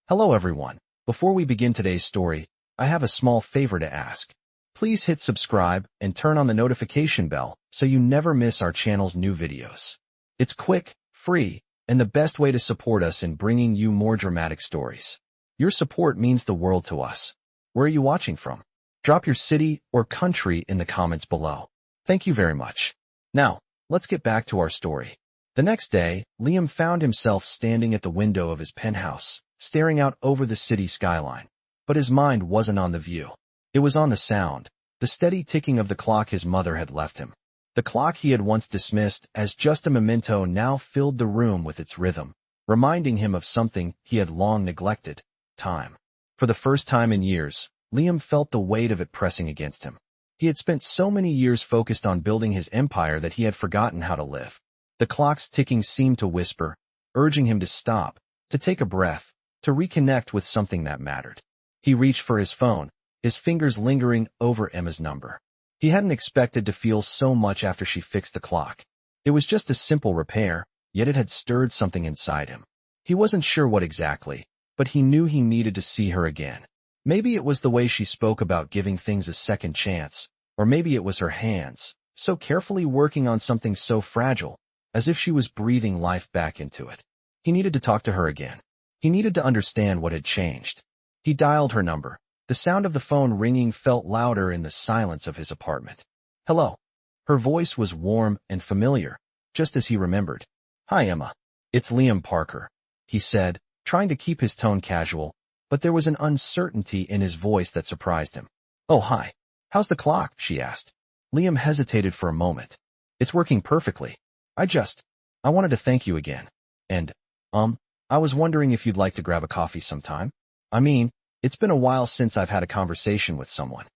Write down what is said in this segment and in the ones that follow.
Hello everyone. Before we begin today's story, I have a small favor to ask. Please hit subscribe and turn on the notification bell so you never miss our channel's new videos. It's quick, free, and the best way to support us in bringing you more dramatic stories. Your support means the world to us. Where are you watching from? Drop your city or country in the comments below. Thank you very much. Now, let's get back to our story. The next day, Liam found himself standing at the window of his penthouse, staring out over the city skyline. But his mind wasn't on the view. It was on the sound, the steady ticking of the clock his mother had left him. The clock he had once dismissed as just a memento now filled the room with its rhythm, reminding him of something he had long neglected: time. For the first time in years, Liam felt the weight of it pressing against him. He had spent so many years focused on building his empire that he had forgotten how to live. The clock's ticking seemed to whisper, urging him to stop, to take a breath, to reconnect with something that mattered. He reached for his phone, his fingers lingering over Emma's number. He hadn't expected to feel so much after she fixed the clock. It was just a simple repair, yet it had stirred something inside him. He wasn't sure what exactly, but he knew he needed to see her again. Maybe it was the way she spoke about giving things a second chance, or maybe it was her hands, so carefully working on something so fragile, as if she was breathing life back into it. He needed to talk to her again. He needed to understand what had changed. He dialed her number. The sound of the phone ringing felt louder in the silence of his apartment. Hello. Her voice was warm and familiar, just as he remembered. Hi, Emma. It's Liam Parker, he said, trying to keep his tone casual, but there was an uncertainty in his voice that surprised him. Oh, hi. How's the clock? She asked. Liam hesitated for a moment. It's working perfectly. I wanted to thank you again. And, I was wondering if you'd like to grab a coffee sometime. I mean, it's been a while since I've had a conversation with someone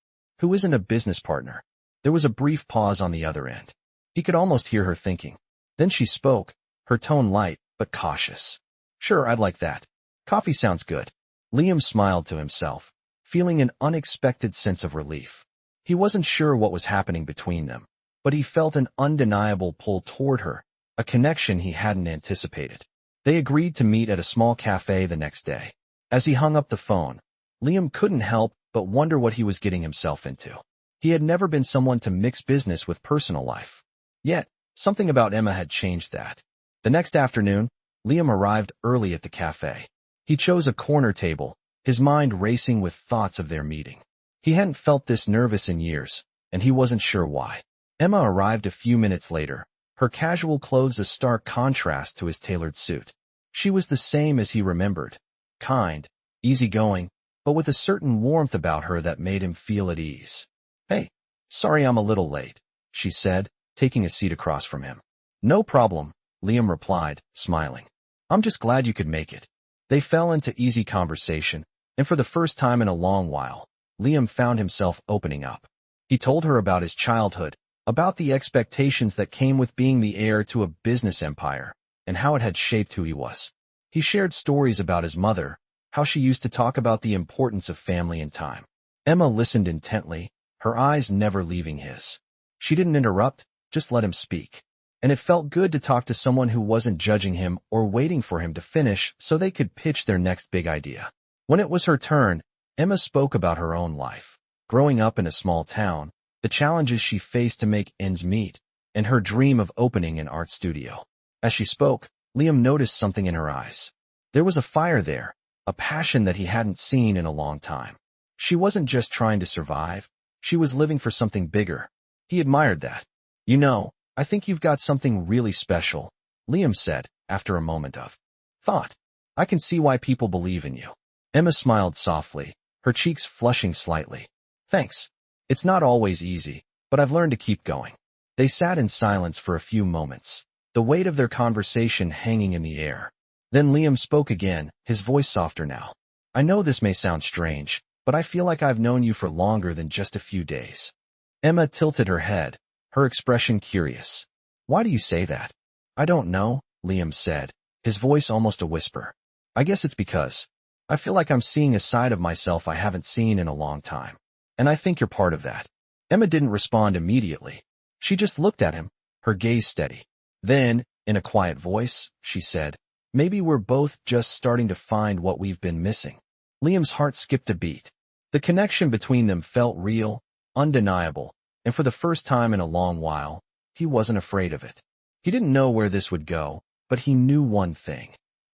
who isn't a business partner. There was a brief pause on the other end. He could almost hear her thinking. Then she spoke, her tone light but cautious. Sure, I'd like that. Coffee sounds good. Liam smiled to himself, feeling an unexpected sense of relief. He wasn't sure what was happening between them, but he felt an undeniable pull toward her, a connection he hadn't anticipated. They agreed to meet at a small cafe the next day. As he hung up the phone, Liam couldn't help but wonder what he was getting himself into. He had never been someone to mix business with personal life. Yet, something about Emma had changed that. The next afternoon, Liam arrived early at the cafe. He chose a corner table, his mind racing with thoughts of their meeting. He hadn't felt this nervous in years, and he wasn't sure why. Emma arrived a few minutes later, her casual clothes a stark contrast to his tailored suit. She was the same as he remembered, kind, easygoing, but with a certain warmth about her that made him feel at ease. Hey, sorry I'm a little late, she said, taking a seat across from him. No problem, Liam replied, smiling. I'm just glad you could make it. They fell into easy conversation, and for the first time in a long while, Liam found himself opening up. He told her about his childhood, about the expectations that came with being the heir to a business empire, and how it had shaped who he was. He shared stories about his mother, how she used to talk about the importance of family and time. Emma listened intently, her eyes never leaving his. She didn't interrupt, just let him speak. And it felt good to talk to someone who wasn't judging him or waiting for him to finish so they could pitch their next big idea. When it was her turn, Emma spoke about her own life. Growing up in a small town, the challenges she faced to make ends meet, and her dream of opening an art studio. As she spoke, Liam noticed something in her eyes. There was a fire there, a passion that he hadn't seen in a long time. She wasn't just trying to survive, she was living for something bigger. He admired that. You know, I think you've got something really special, Liam said, after a moment of thought. I can see why people believe in you. Emma smiled softly, her cheeks flushing slightly. Thanks. It's not always easy, but I've learned to keep going. They sat in silence for a few moments, the weight of their conversation hanging in the air. Then Liam spoke again, his voice softer now. I know this may sound strange, but I feel like I've known you for longer than just a few days. Emma tilted her head, her expression curious. Why do you say that? I don't know, Liam said, his voice almost a whisper. I guess it's because I feel like I'm seeing a side of myself I haven't seen in a long time. And I think you're part of that. Emma didn't respond immediately. She just looked at him, her gaze steady. Then, in a quiet voice, she said, Maybe we're both just starting to find what we've been missing. Liam's heart skipped a beat. The connection between them felt real, undeniable, and for the first time in a long while, he wasn't afraid of it. He didn't know where this would go, but he knew one thing.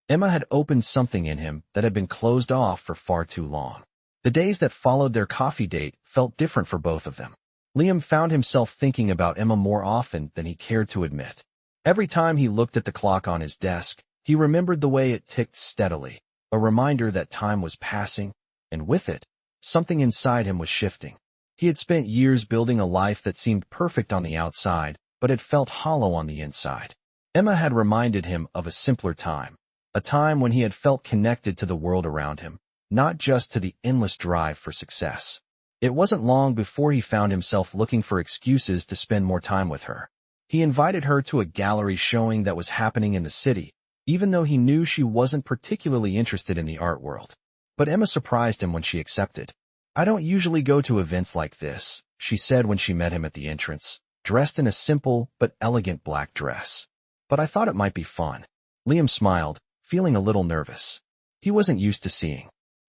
Emma had opened something in him that had been closed off for far too long. The days that followed their coffee date felt different for both of them. Liam found himself thinking about Emma more often than he cared to admit. Every time he looked at the clock on his desk, he remembered the way it ticked steadily, a reminder that time was passing, and with it, something inside him was shifting. He had spent years building a life that seemed perfect on the outside, but it felt hollow on the inside. Emma had reminded him of a simpler time, a time when he had felt connected to the world around him, not just to the endless drive for success. It wasn't long before he found himself looking for excuses to spend more time with her. He invited her to a gallery showing that was happening in the city, even though he knew she wasn't particularly interested in the art world. But Emma surprised him when she accepted. "I don't usually go to events like this," she said when she met him at the entrance, dressed in a simple but elegant black dress. "But I thought it might be fun." Liam smiled, feeling a little nervous. He wasn't used to seeing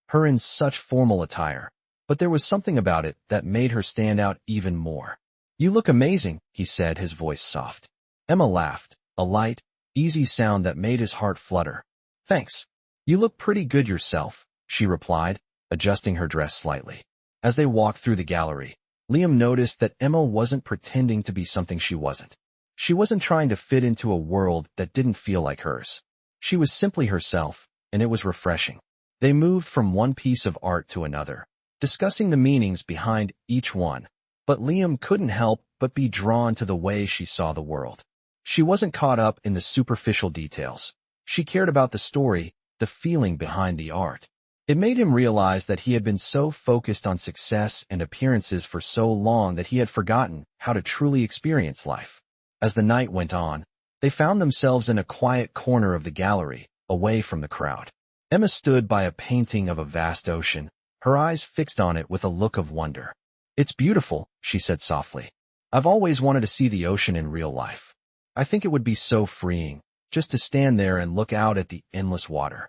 her in such formal attire, but there was something about it that made her stand out even more. "You look amazing," he said, his voice soft. Emma laughed, a light, easy sound that made his heart flutter. "Thanks. You look pretty good yourself," she replied, adjusting her dress slightly. As they walked through the gallery, Liam noticed that Emma wasn't pretending to be something she wasn't. She wasn't trying to fit into a world that didn't feel like hers. She was simply herself, and it was refreshing. They moved from one piece of art to another, discussing the meanings behind each one, but Liam couldn't help but be drawn to the way she saw the world. She wasn't caught up in the superficial details. She cared about the story, the feeling behind the art. It made him realize that he had been so focused on success and appearances for so long that he had forgotten how to truly experience life. As the night went on, they found themselves in a quiet corner of the gallery, away from the crowd. Emma stood by a painting of a vast ocean, her eyes fixed on it with a look of wonder. "It's beautiful," she said softly. "I've always wanted to see the ocean in real life. I think it would be so freeing, just to stand there and look out at the endless water."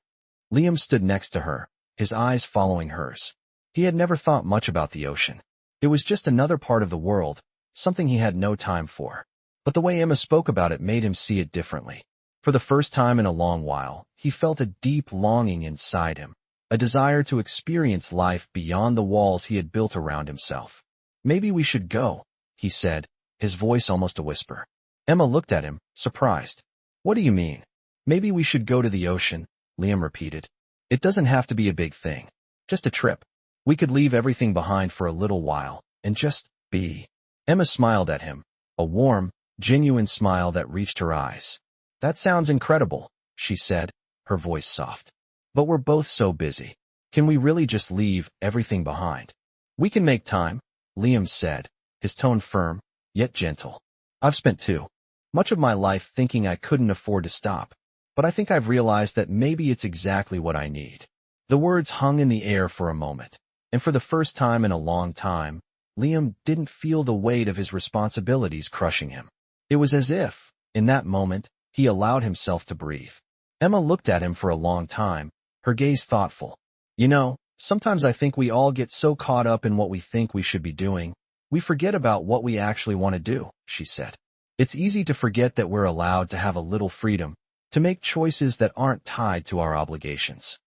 Liam stood next to her, his eyes following hers. He had never thought much about the ocean. It was just another part of the world, something he had no time for. But the way Emma spoke about it made him see it differently. For the first time in a long while, he felt a deep longing inside him, a desire to experience life beyond the walls he had built around himself. "Maybe we should go," he said, his voice almost a whisper. Emma looked at him, surprised. "What do you mean?" "Maybe we should go to the ocean," Liam repeated. "It doesn't have to be a big thing. Just a trip. We could leave everything behind for a little while, and just be." Emma smiled at him, a warm, genuine smile that reached her eyes. "That sounds incredible," she said, her voice soft. "But we're both so busy. Can we really just leave everything behind?" "We can make time," Liam said, his tone firm, yet gentle. "I've spent too much of my life thinking I couldn't afford to stop, but I think I've realized that maybe it's exactly what I need." The words hung in the air for a moment, and for the first time in a long time, Liam didn't feel the weight of his responsibilities crushing him. It was as if, in that moment, he allowed himself to breathe. Emma looked at him for a long time, her gaze thoughtful. "You know, sometimes I think we all get so caught up in what we think we should be doing, we forget about what we actually want to do," she said. "It's easy to forget that we're allowed to have a little freedom, to make choices that aren't tied to our obligations."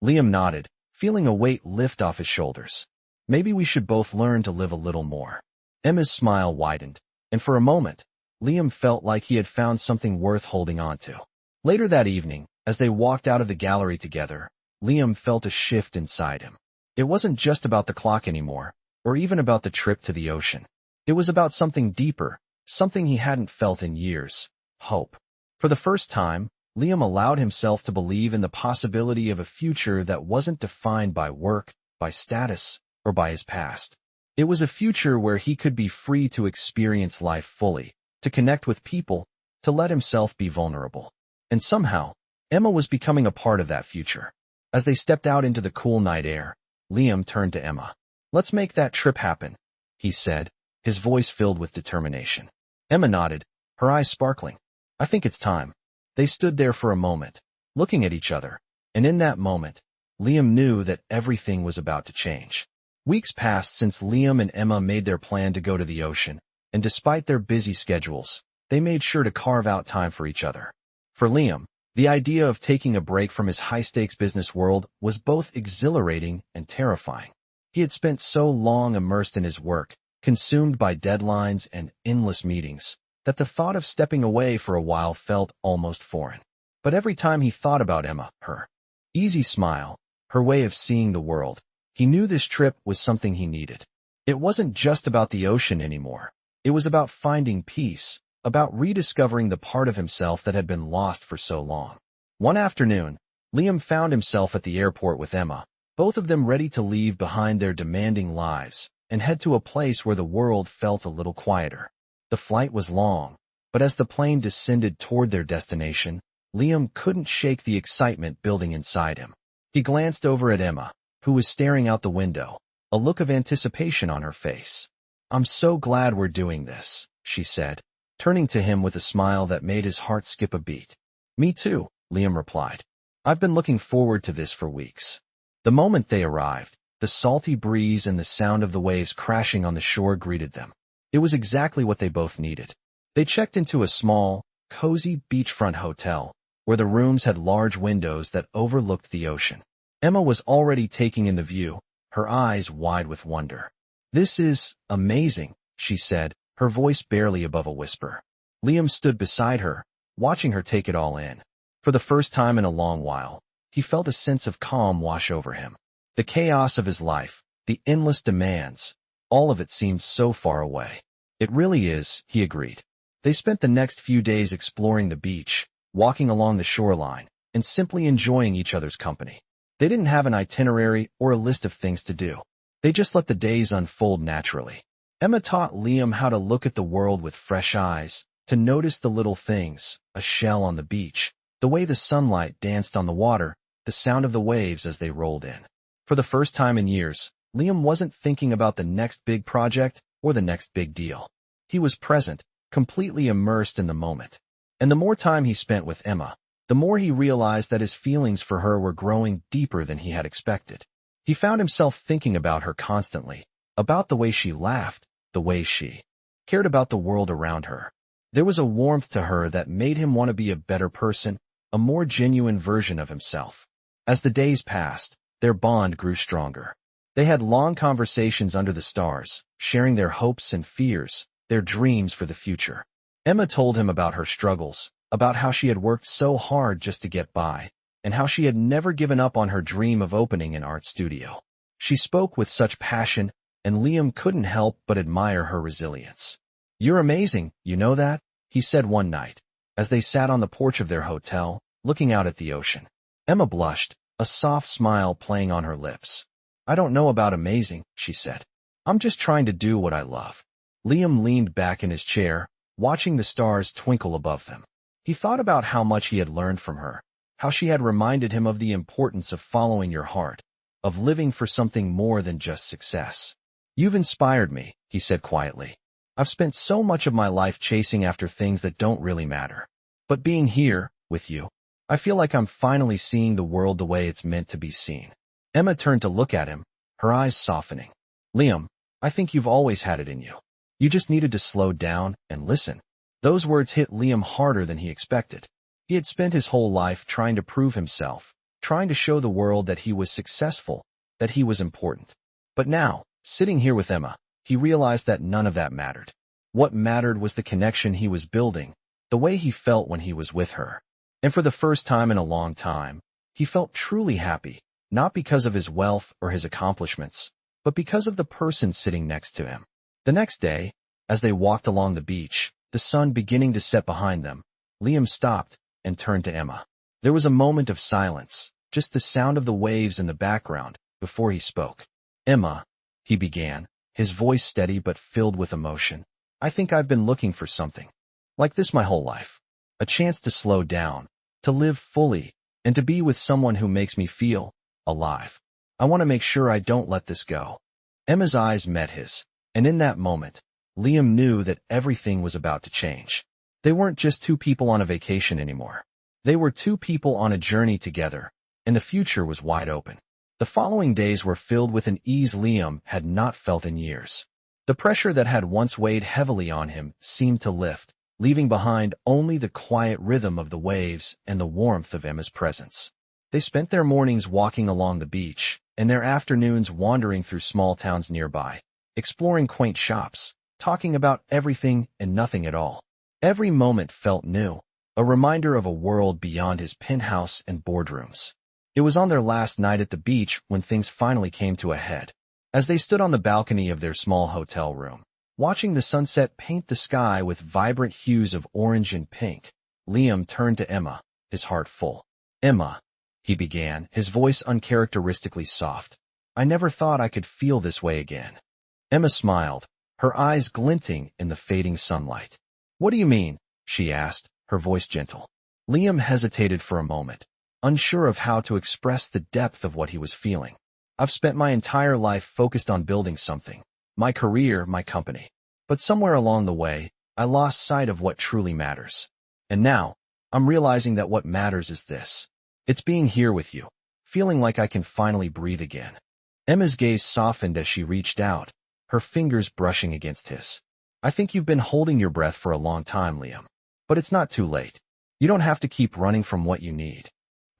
Liam nodded, feeling a weight lift off his shoulders. "Maybe we should both learn to live a little more." Emma's smile widened, and for a moment, Liam felt like he had found something worth holding on to. Later that evening, as they walked out of the gallery together, Liam felt a shift inside him. It wasn't just about the clock anymore, or even about the trip to the ocean. It was about something deeper, something he hadn't felt in years: hope. For the first time, Liam allowed himself to believe in the possibility of a future that wasn't defined by work, by status, or by his past. It was a future where he could be free to experience life fully, to connect with people, to let himself be vulnerable. And somehow, Emma was becoming a part of that future. As they stepped out into the cool night air, Liam turned to Emma. "Let's make that trip happen," he said, his voice filled with determination. Emma nodded, her eyes sparkling. "I think it's time." They stood there for a moment, looking at each other, and in that moment, Liam knew that everything was about to change. Weeks passed since Liam and Emma made their plan to go to the ocean, and despite their busy schedules, they made sure to carve out time for each other. For Liam, the idea of taking a break from his high-stakes business world was both exhilarating and terrifying. He had spent so long immersed in his work, consumed by deadlines and endless meetings, that the thought of stepping away for a while felt almost foreign. But every time he thought about Emma, her easy smile, her way of seeing the world, he knew this trip was something he needed. It wasn't just about the ocean anymore. It was about finding peace, about rediscovering the part of himself that had been lost for so long. One afternoon, Liam found himself at the airport with Emma, both of them ready to leave behind their demanding lives and head to a place where the world felt a little quieter. The flight was long, but as the plane descended toward their destination, Liam couldn't shake the excitement building inside him. He glanced over at Emma, who was staring out the window, a look of anticipation on her face. "I'm so glad we're doing this," she said, turning to him with a smile that made his heart skip a beat. "Me too," Liam replied. "I've been looking forward to this for weeks." The moment they arrived, the salty breeze and the sound of the waves crashing on the shore greeted them. It was exactly what they both needed. They checked into a small, cozy beachfront hotel, where the rooms had large windows that overlooked the ocean. Emma was already taking in the view, her eyes wide with wonder. "This is amazing," she said, her voice barely above a whisper. Liam stood beside her, watching her take it all in. For the first time in a long while, he felt a sense of calm wash over him. The chaos of his life, the endless demands, all of it seemed so far away. "It really is," he agreed. They spent the next few days exploring the beach, walking along the shoreline, and simply enjoying each other's company. They didn't have an itinerary or a list of things to do. They just let the days unfold naturally. Emma taught Liam how to look at the world with fresh eyes, to notice the little things, a shell on the beach, the way the sunlight danced on the water, the sound of the waves as they rolled in. For the first time in years, Liam wasn't thinking about the next big project or the next big deal. He was present, completely immersed in the moment. And the more time he spent with Emma, the more he realized that his feelings for her were growing deeper than he had expected. He found himself thinking about her constantly, about the way she laughed, the way she cared about the world around her. There was a warmth to her that made him want to be a better person, a more genuine version of himself. As the days passed, their bond grew stronger. They had long conversations under the stars, sharing their hopes and fears, their dreams for the future. Emma told him about her struggles, about how she had worked so hard just to get by, and how she had never given up on her dream of opening an art studio. She spoke with such passion, and Liam couldn't help but admire her resilience. "You're amazing, you know that?" he said one night, as they sat on the porch of their hotel, looking out at the ocean. Emma blushed, a soft smile playing on her lips. "I don't know about amazing," she said. "I'm just trying to do what I love." Liam leaned back in his chair, watching the stars twinkle above them. He thought about how much he had learned from her, how she had reminded him of the importance of following your heart, of living for something more than just success. "You've inspired me," he said quietly. "I've spent so much of my life chasing after things that don't really matter. But being here, with you, I feel like I'm finally seeing the world the way it's meant to be seen." Emma turned to look at him, her eyes softening. "Liam, I think you've always had it in you. You just needed to slow down and listen." Those words hit Liam harder than he expected. He had spent his whole life trying to prove himself, trying to show the world that he was successful, that he was important. But now, sitting here with Emma, he realized that none of that mattered. What mattered was the connection he was building, the way he felt when he was with her. And for the first time in a long time, he felt truly happy, not because of his wealth or his accomplishments, but because of the person sitting next to him. The next day, as they walked along the beach, the sun beginning to set behind them, Liam stopped and turned to Emma. There was a moment of silence, just the sound of the waves in the background, before he spoke. "Emma," he began, his voice steady but filled with emotion, "I think I've been looking for something like this my whole life. A chance to slow down, to live fully, and to be with someone who makes me feel alive. I want to make sure I don't let this go." Emma's eyes met his, and in that moment, Liam knew that everything was about to change. They weren't just two people on a vacation anymore. They were two people on a journey together, and the future was wide open. The following days were filled with an ease Liam had not felt in years. The pressure that had once weighed heavily on him seemed to lift, leaving behind only the quiet rhythm of the waves and the warmth of Emma's presence. They spent their mornings walking along the beach, and their afternoons wandering through small towns nearby, exploring quaint shops, talking about everything and nothing at all. Every moment felt new, a reminder of a world beyond his penthouse and boardrooms. It was on their last night at the beach when things finally came to a head. As they stood on the balcony of their small hotel room, watching the sunset paint the sky with vibrant hues of orange and pink, Liam turned to Emma, his heart full. "Emma," he began, his voice uncharacteristically soft. "I never thought I could feel this way again." Emma smiled, her eyes glinting in the fading sunlight. "What do you mean?" she asked, her voice gentle. Liam hesitated for a moment, unsure of how to express the depth of what he was feeling. "I've spent my entire life focused on building something. My career, my company. But somewhere along the way, I lost sight of what truly matters. And now, I'm realizing that what matters is this. It's being here with you, feeling like I can finally breathe again." Emma's gaze softened as she reached out, her fingers brushing against his. "I think you've been holding your breath for a long time, Liam. But it's not too late. You don't have to keep running from what you need."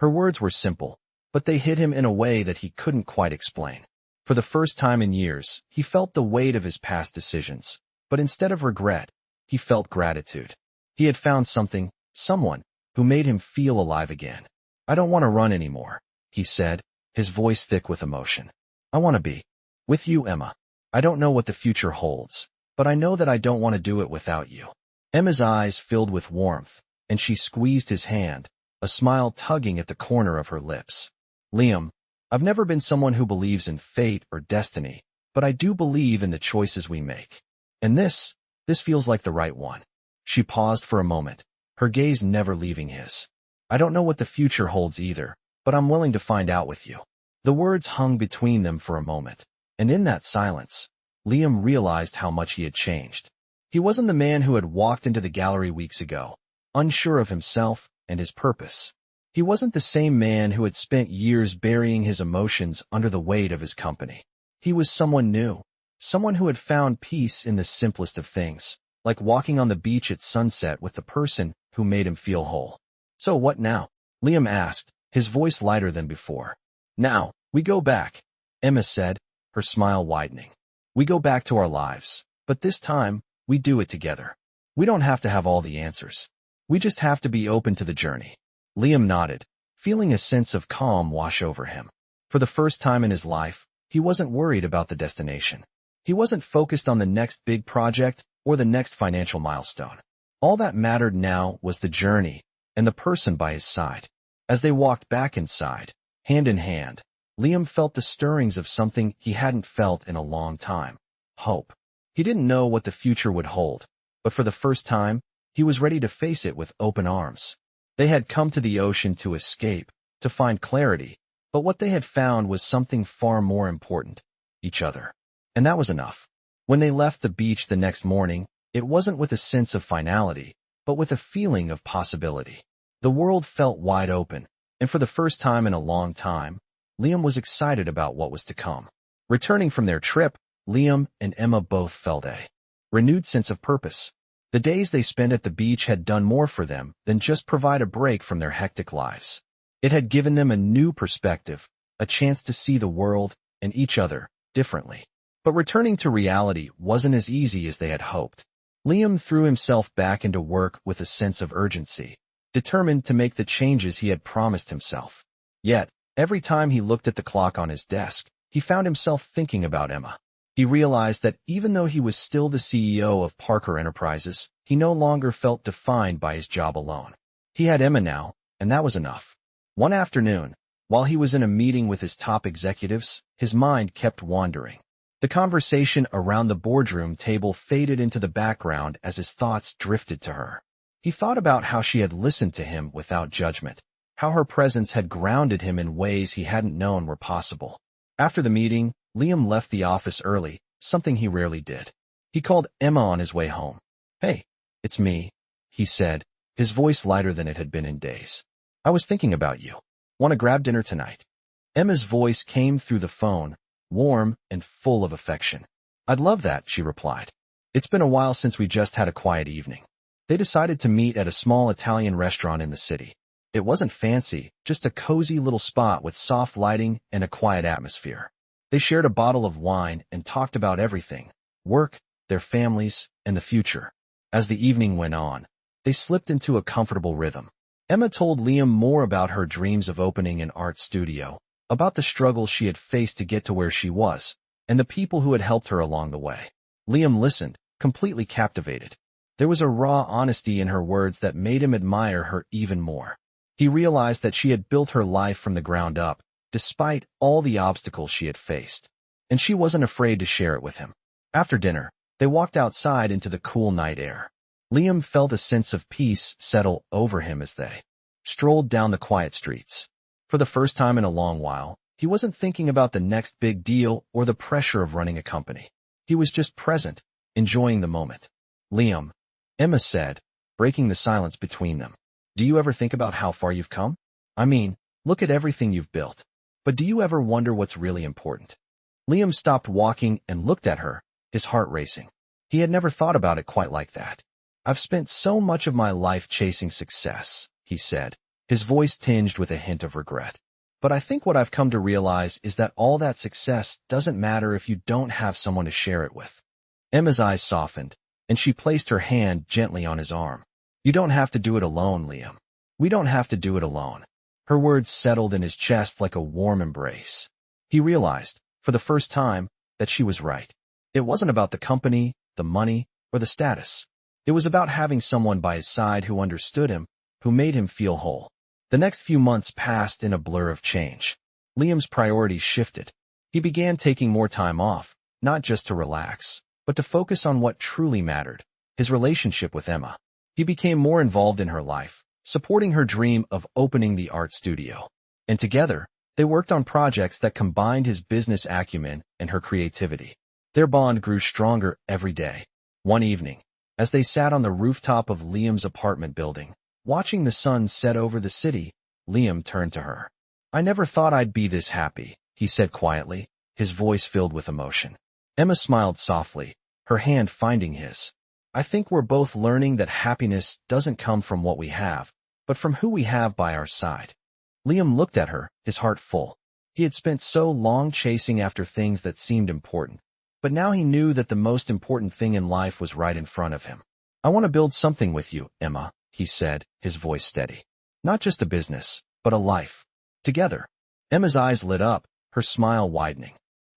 Her words were simple, but they hit him in a way that he couldn't quite explain. For the first time in years, he felt the weight of his past decisions, but instead of regret, he felt gratitude. He had found something, someone, who made him feel alive again. "I don't want to run anymore," he said, his voice thick with emotion. "I want to be with you, Emma. I don't know what the future holds, but I know that I don't want to do it without you." Emma's eyes filled with warmth, and she squeezed his hand, a smile tugging at the corner of her lips. "Liam, I've never been someone who believes in fate or destiny, but I do believe in the choices we make. And this feels like the right one." She paused for a moment, her gaze never leaving his. "I don't know what the future holds either, but I'm willing to find out with you." The words hung between them for a moment, and in that silence, Liam realized how much he had changed. He wasn't the man who had walked into the gallery weeks ago, unsure of himself and his purpose. He wasn't the same man who had spent years burying his emotions under the weight of his company. He was someone new, someone who had found peace in the simplest of things, like walking on the beach at sunset with the person who made him feel whole. "So what now?" Liam asked, his voice lighter than before. "Now, we go back," Emma said, her smile widening. "We go back to our lives, but this time, we do it together. We don't have to have all the answers. We just have to be open to the journey." Liam nodded, feeling a sense of calm wash over him. For the first time in his life, he wasn't worried about the destination. He wasn't focused on the next big project or the next financial milestone. All that mattered now was the journey and the person by his side. As they walked back inside, hand in hand, Liam felt the stirrings of something he hadn't felt in a long time: hope. He didn't know what the future would hold, but for the first time, he was ready to face it with open arms. They had come to the ocean to escape, to find clarity, but what they had found was something far more important: each other. And that was enough. When they left the beach the next morning, it wasn't with a sense of finality, but with a feeling of possibility. The world felt wide open, and for the first time in a long time, Liam was excited about what was to come. Returning from their trip, Liam and Emma both felt a renewed sense of purpose. The days they spent at the beach had done more for them than just provide a break from their hectic lives. It had given them a new perspective, a chance to see the world and each other differently. But returning to reality wasn't as easy as they had hoped. Liam threw himself back into work with a sense of urgency, determined to make the changes he had promised himself. Yet, every time he looked at the clock on his desk, he found himself thinking about Emma. He realized that even though he was still the CEO of Parker Enterprises, he no longer felt defined by his job alone. He had Emma now, and that was enough. One afternoon, while he was in a meeting with his top executives, his mind kept wandering. The conversation around the boardroom table faded into the background as his thoughts drifted to her. He thought about how she had listened to him without judgment, how her presence had grounded him in ways he hadn't known were possible. After the meeting, Liam left the office early, something he rarely did. He called Emma on his way home. "Hey, it's me," he said, his voice lighter than it had been in days. I was thinking about you. Want to grab dinner tonight? Emma's voice came through the phone, warm and full of affection. I'd love that, she replied. It's been a while since we just had a quiet evening. They decided to meet at a small Italian restaurant in the city. It wasn't fancy, just a cozy little spot with soft lighting and a quiet atmosphere. They shared a bottle of wine and talked about everything: work, their families, and the future. As the evening went on, they slipped into a comfortable rhythm. Emma told Liam more about her dreams of opening an art studio, about the struggles she had faced to get to where she was, and the people who had helped her along the way. Liam listened, completely captivated. There was a raw honesty in her words that made him admire her even more. He realized that she had built her life from the ground up, despite all the obstacles she had faced. And she wasn't afraid to share it with him. After dinner, they walked outside into the cool night air. Liam felt a sense of peace settle over him as they strolled down the quiet streets. For the first time in a long while, he wasn't thinking about the next big deal or the pressure of running a company. He was just present, enjoying the moment. Liam, Emma said, breaking the silence between them. Do you ever think about how far you've come? I mean, look at everything you've built. But do you ever wonder what's really important? Liam stopped walking and looked at her, his heart racing. He had never thought about it quite like that. I've spent so much of my life chasing success, he said, his voice tinged with a hint of regret. But I think what I've come to realize is that all that success doesn't matter if you don't have someone to share it with. Emma's eyes softened, and she placed her hand gently on his arm. You don't have to do it alone, Liam. We don't have to do it alone. Her words settled in his chest like a warm embrace. He realized, for the first time, that she was right. It wasn't about the company, the money, or the status. It was about having someone by his side who understood him, who made him feel whole. The next few months passed in a blur of change. Liam's priorities shifted. He began taking more time off, not just to relax, but to focus on what truly mattered: his relationship with Emma. He became more involved in her life, supporting her dream of opening the art studio. And together, they worked on projects that combined his business acumen and her creativity. Their bond grew stronger every day. One evening, as they sat on the rooftop of Liam's apartment building, watching the sun set over the city, Liam turned to her. I never thought I'd be this happy, he said quietly, his voice filled with emotion. Emma smiled softly, her hand finding his. I think we're both learning that happiness doesn't come from what we have, but from who we have by our side. Liam looked at her, his heart full. He had spent so long chasing after things that seemed important, but now he knew that the most important thing in life was right in front of him. I want to build something with you, Emma, he said, his voice steady. Not just a business, but a life. Together. Emma's eyes lit up, her smile widening.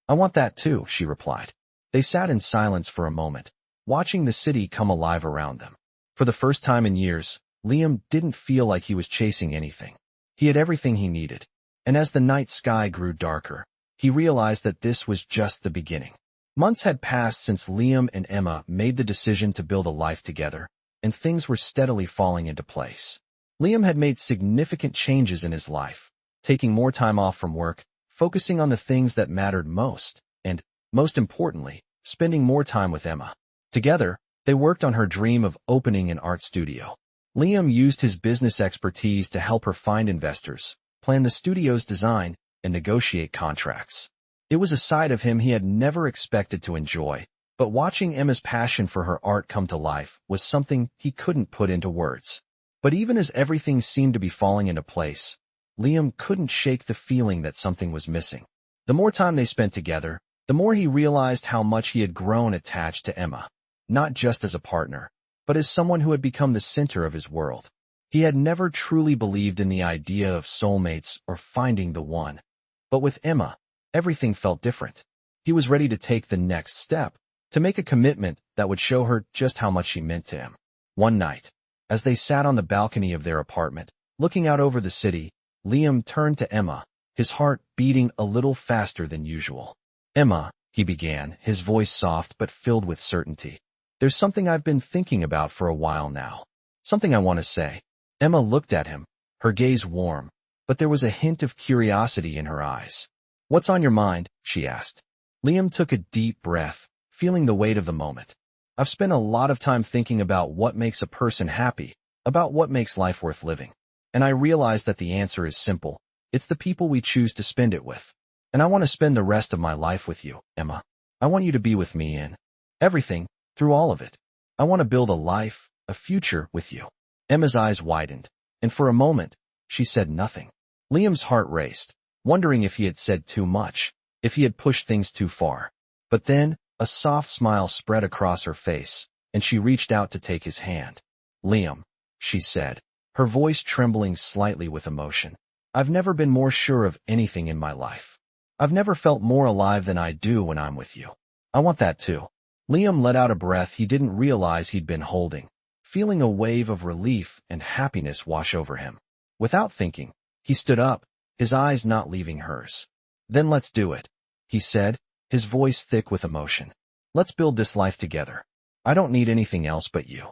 I want that too, she replied. They sat in silence for a moment, watching the city come alive around them. For the first time in years, Liam didn't feel like he was chasing anything. He had everything he needed. And as the night sky grew darker, he realized that this was just the beginning. Months had passed since Liam and Emma made the decision to build a life together, and things were steadily falling into place. Liam had made significant changes in his life, taking more time off from work, focusing on the things that mattered most, and, most importantly, spending more time with Emma. Together, they worked on her dream of opening an art studio. Liam used his business expertise to help her find investors, plan the studio's design, and negotiate contracts. It was a side of him he had never expected to enjoy, but watching Emma's passion for her art come to life was something he couldn't put into words. But even as everything seemed to be falling into place, Liam couldn't shake the feeling that something was missing. The more time they spent together, the more he realized how much he had grown attached to Emma, not just as a partner, but as someone who had become the center of his world. He had never truly believed in the idea of soulmates or finding the one. But with Emma, everything felt different. He was ready to take the next step, to make a commitment that would show her just how much she meant to him. One night, as they sat on the balcony of their apartment, looking out over the city, Liam turned to Emma, his heart beating a little faster than usual. Emma, he began, his voice soft but filled with certainty. There's something I've been thinking about for a while now. Something I want to say. Emma looked at him, her gaze warm, but there was a hint of curiosity in her eyes. What's on your mind? She asked. Liam took a deep breath, feeling the weight of the moment. I've spent a lot of time thinking about what makes a person happy, about what makes life worth living. And I realize that the answer is simple. It's the people we choose to spend it with. And I want to spend the rest of my life with you, Emma. I want you to be with me in everything, through all of it. I want to build a life, a future with you. Emma's eyes widened, and for a moment, she said nothing. Liam's heart raced, wondering if he had said too much, if he had pushed things too far. But then, a soft smile spread across her face, and she reached out to take his hand. Liam, she said, her voice trembling slightly with emotion. I've never been more sure of anything in my life. I've never felt more alive than I do when I'm with you. I want that too. Liam let out a breath he didn't realize he'd been holding, feeling a wave of relief and happiness wash over him. Without thinking, he stood up, his eyes not leaving hers. Then let's do it, he said, his voice thick with emotion. Let's build this life together. I don't need anything else but you.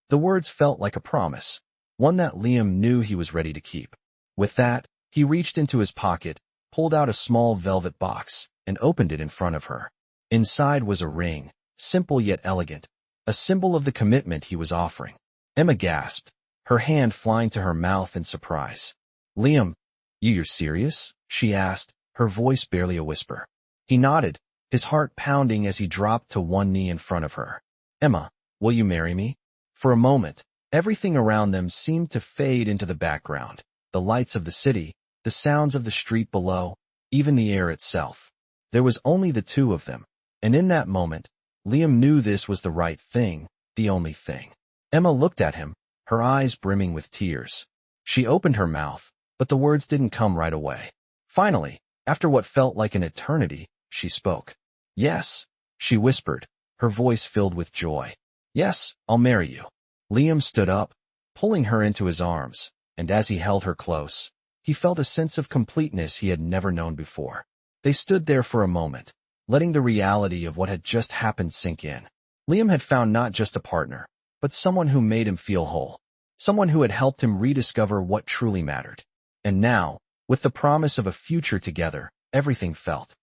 The words felt like a promise, one that Liam knew he was ready to keep. With that, he reached into his pocket, pulled out a small velvet box, and opened it in front of her. Inside was a ring, simple yet elegant, a symbol of the commitment he was offering. Emma gasped, her hand flying to her mouth in surprise. Liam, you're serious? She asked, her voice barely a whisper. He nodded, his heart pounding as he dropped to one knee in front of her. Emma, will you marry me? For a moment, everything around them seemed to fade into the background. The lights of the city, the sounds of the street below, even the air itself. There was only the two of them, and in that moment, Liam knew this was the right thing, the only thing. Emma looked at him, her eyes brimming with tears. She opened her mouth, but the words didn't come right away. Finally, after what felt like an eternity, she spoke. Yes, she whispered, her voice filled with joy. Yes, I'll marry you. Liam stood up, pulling her into his arms, and as he held her close, he felt a sense of completeness he had never known before. They stood there for a moment, letting the reality of what had just happened sink in. Liam had found not just a partner, but someone who made him feel whole, someone who had helped him rediscover what truly mattered. And now, with the promise of a future together, everything felt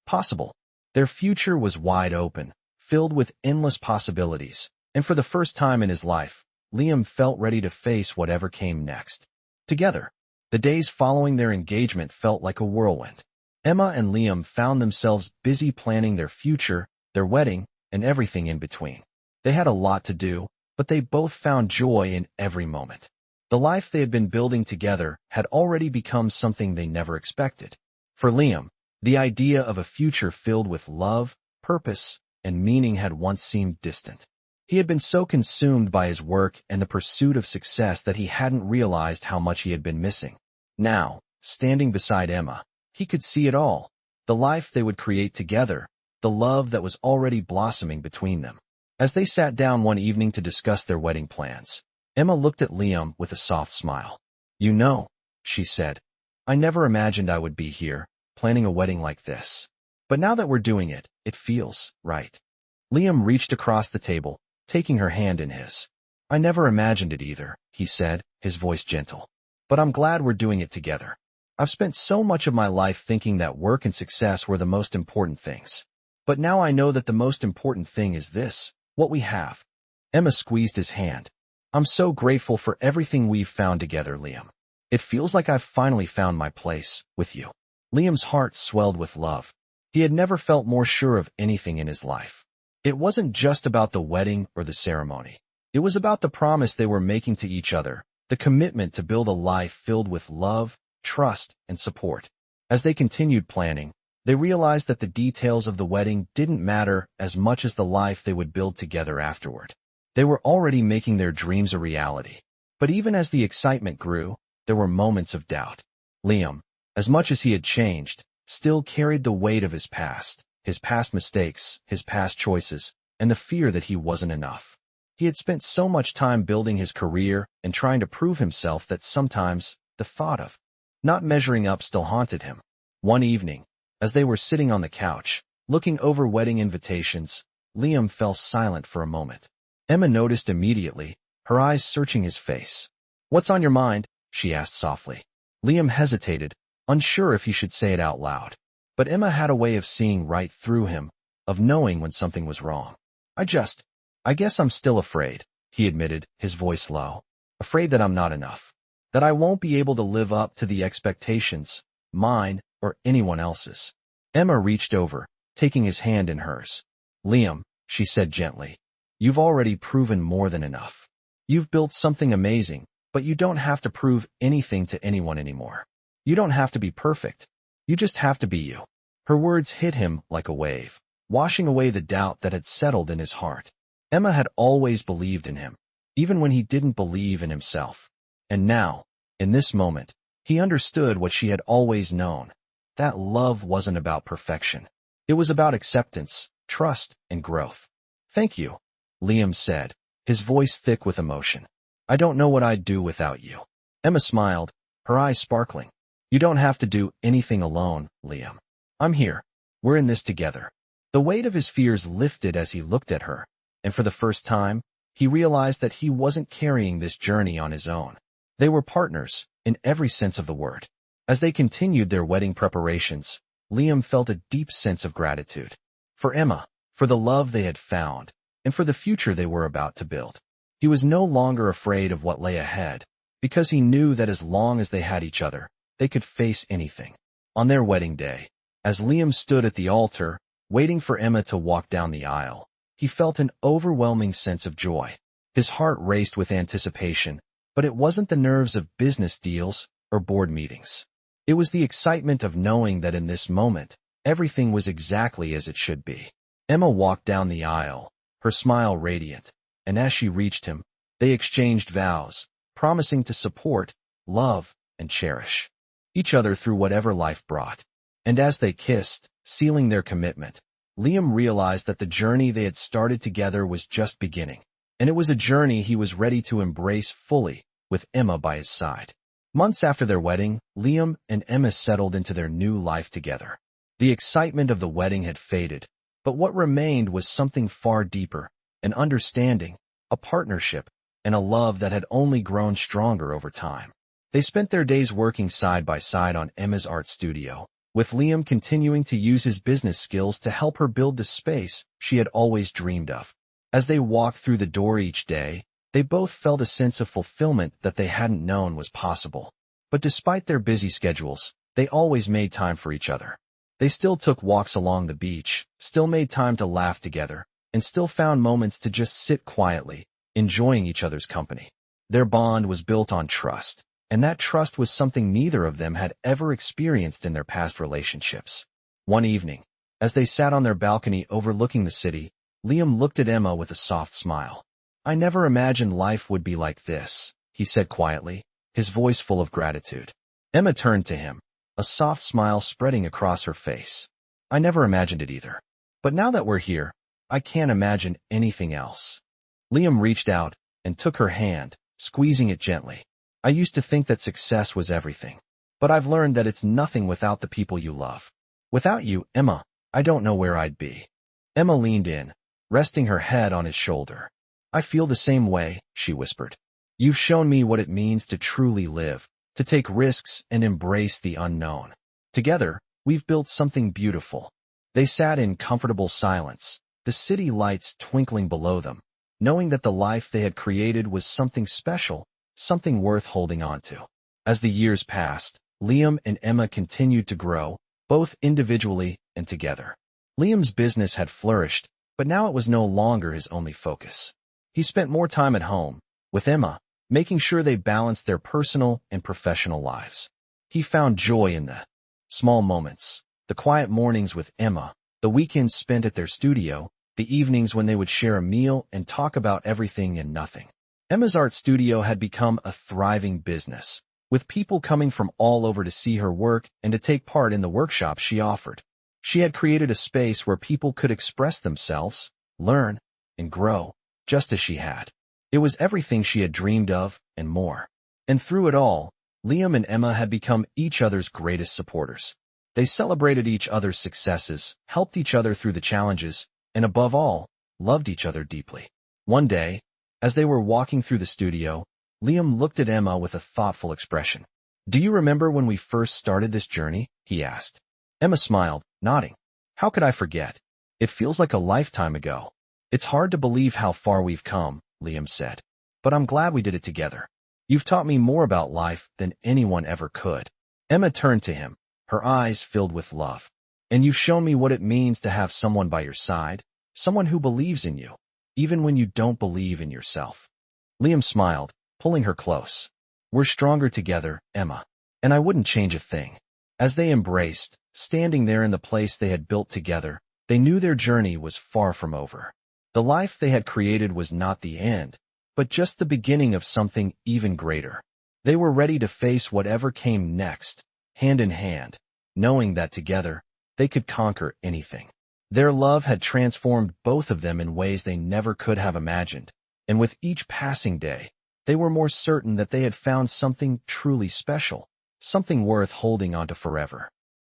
possible. Their future was wide open, filled with endless possibilities, and for the first time in his life, Liam felt ready to face whatever came next. Together, the days following their engagement felt like a whirlwind. Emma and Liam found themselves busy planning their future, their wedding, and everything in between. They had a lot to do, but they both found joy in every moment. The life they had been building together had already become something they never expected. For Liam, the idea of a future filled with love, purpose, and meaning had once seemed distant. He had been so consumed by his work and the pursuit of success that he hadn't realized how much he had been missing. Now, standing beside Emma, he could see it all, the life they would create together, the love that was already blossoming between them. As they sat down one evening to discuss their wedding plans, Emma looked at Liam with a soft smile. You know, she said, I never imagined I would be here, planning a wedding like this. But now that we're doing it, it feels right. Liam reached across the table, taking her hand in his. I never imagined it either, he said, his voice gentle. But I'm glad we're doing it together. I've spent so much of my life thinking that work and success were the most important things. But now I know that the most important thing is this, what we have. Emma squeezed his hand. I'm so grateful for everything we've found together, Liam. It feels like I've finally found my place with you. Liam's heart swelled with love. He had never felt more sure of anything in his life. It wasn't just about the wedding or the ceremony. It was about the promise they were making to each other, the commitment to build a life filled with love, trust, and support. As they continued planning, they realized that the details of the wedding didn't matter as much as the life they would build together afterward. They were already making their dreams a reality. But even as the excitement grew, there were moments of doubt. Liam, as much as he had changed, still carried the weight of his past mistakes, his past choices, and the fear that he wasn't enough. He had spent so much time building his career and trying to prove himself that sometimes the thought of not measuring up still haunted him. One evening, as they were sitting on the couch, looking over wedding invitations, Liam fell silent for a moment. Emma noticed immediately, her eyes searching his face. What's on your mind? She asked softly. Liam hesitated, unsure if he should say it out loud. But Emma had a way of seeing right through him, of knowing when something was wrong. I guess I'm still afraid, he admitted, his voice low. Afraid that I'm not enough. that I won't be able to live up to the expectations, mine or anyone else's. Emma reached over, taking his hand in hers. Liam, she said gently, you've already proven more than enough. You've built something amazing, but you don't have to prove anything to anyone anymore. You don't have to be perfect. You just have to be you. Her words hit him like a wave, washing away the doubt that had settled in his heart. Emma had always believed in him, even when he didn't believe in himself. And now, in this moment, he understood what she had always known, that love wasn't about perfection. It was about acceptance, trust, and growth. Thank you, Liam said, his voice thick with emotion. I don't know what I'd do without you. Emma smiled, her eyes sparkling. You don't have to do anything alone, Liam. I'm here. We're in this together. The weight of his fears lifted as he looked at her, and for the first time, he realized that he wasn't carrying this journey on his own. They were partners, in every sense of the word. As they continued their wedding preparations, Liam felt a deep sense of gratitude. For Emma, for the love they had found, and for the future they were about to build. He was no longer afraid of what lay ahead, because he knew that as long as they had each other, they could face anything. On their wedding day, as Liam stood at the altar, waiting for Emma to walk down the aisle, he felt an overwhelming sense of joy. His heart raced with anticipation, but it wasn't the nerves of business deals or board meetings. It was the excitement of knowing that in this moment, everything was exactly as it should be. Emma walked down the aisle, her smile radiant, and as she reached him, they exchanged vows, promising to support, love, and cherish each other through whatever life brought. And as they kissed, sealing their commitment, Liam realized that the journey they had started together was just beginning, and it was a journey he was ready to embrace fully, with Emma by his side. Months after their wedding, Liam and Emma settled into their new life together. The excitement of the wedding had faded, but what remained was something far deeper, an understanding, a partnership, and a love that had only grown stronger over time. They spent their days working side by side on Emma's art studio, with Liam continuing to use his business skills to help her build the space she had always dreamed of. As they walked through the door each day, they both felt a sense of fulfillment that they hadn't known was possible. But despite their busy schedules, they always made time for each other. They still took walks along the beach, still made time to laugh together, and still found moments to just sit quietly, enjoying each other's company. Their bond was built on trust, and that trust was something neither of them had ever experienced in their past relationships. One evening, as they sat on their balcony overlooking the city, Liam looked at Emma with a soft smile. I never imagined life would be like this, he said quietly, his voice full of gratitude. Emma turned to him, a soft smile spreading across her face. I never imagined it either. But now that we're here, I can't imagine anything else. Liam reached out and took her hand, squeezing it gently. I used to think that success was everything, but I've learned that it's nothing without the people you love. Without you, Emma, I don't know where I'd be. Emma leaned in, resting her head on his shoulder. I feel the same way, she whispered. You've shown me what it means to truly live, to take risks and embrace the unknown. Together, we've built something beautiful. They sat in comfortable silence, the city lights twinkling below them, knowing that the life they had created was something special, something worth holding on to. As the years passed, Liam and Emma continued to grow, both individually and together. Liam's business had flourished, but now it was no longer his only focus. He spent more time at home, with Emma, making sure they balanced their personal and professional lives. He found joy in the small moments, the quiet mornings with Emma, the weekends spent at their studio, the evenings when they would share a meal and talk about everything and nothing. Emma's art studio had become a thriving business, with people coming from all over to see her work and to take part in the workshops she offered. She had created a space where people could express themselves, learn, and grow, just as she had. It was everything she had dreamed of, and more. And through it all, Liam and Emma had become each other's greatest supporters. They celebrated each other's successes, helped each other through the challenges, and above all, loved each other deeply. One day, as they were walking through the studio, Liam looked at Emma with a thoughtful expression. Do you remember when we first started this journey? He asked. Emma smiled, nodding. How could I forget? It feels like a lifetime ago. It's hard to believe how far we've come, Liam said. But I'm glad we did it together. You've taught me more about life than anyone ever could. Emma turned to him, her eyes filled with love. And you've shown me what it means to have someone by your side, someone who believes in you, even when you don't believe in yourself. Liam smiled, pulling her close. We're stronger together, Emma. And I wouldn't change a thing. As they embraced, standing there in the place they had built together, they knew their journey was far from over. The life they had created was not the end, but just the beginning of something even greater. They were ready to face whatever came next, hand in hand, knowing that together, they could conquer anything. Their love had transformed both of them in ways they never could have imagined, and with each passing day, they were more certain that they had found something truly special, something worth holding onto forever.